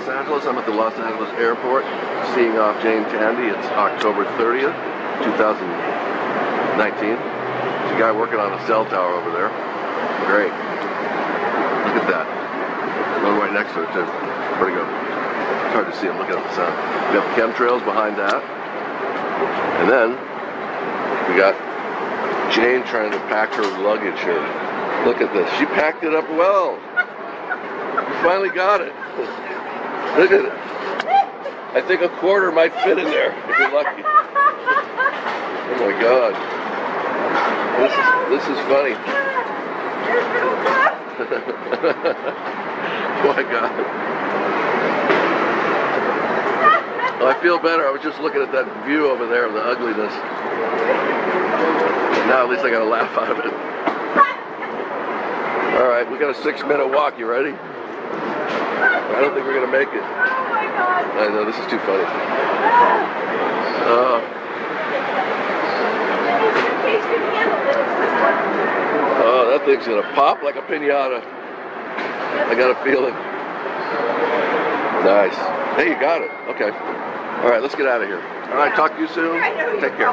Los Angeles. I'm at the Los Angeles airport seeing off Jane Tande. It's October 30th, 2019. There's a guy working on a cell tower over there. Great. Look at that. One right next to it too. Pretty good. It's hard to see. I'm looking at the sun. We have chemtrails behind that. And then we got Jane trying to pack her luggage here. Look at this. She packed it up well. You finally got it. Look at it. I think a quarter might fit in there if you're lucky. Oh my God. This is funny. Oh my God. Well, I feel better. I was just looking at that view over there of the ugliness. Now at least I got a laugh out of it. All right, we got a 6-minute walk. You ready? I don't think we're gonna make it. I know, this is too funny. Oh, that thing's gonna pop like a piñata. I got a feeling. Nice. Hey, you got it. Okay. All right, let's get out of here. All right, talk to you soon. Take care.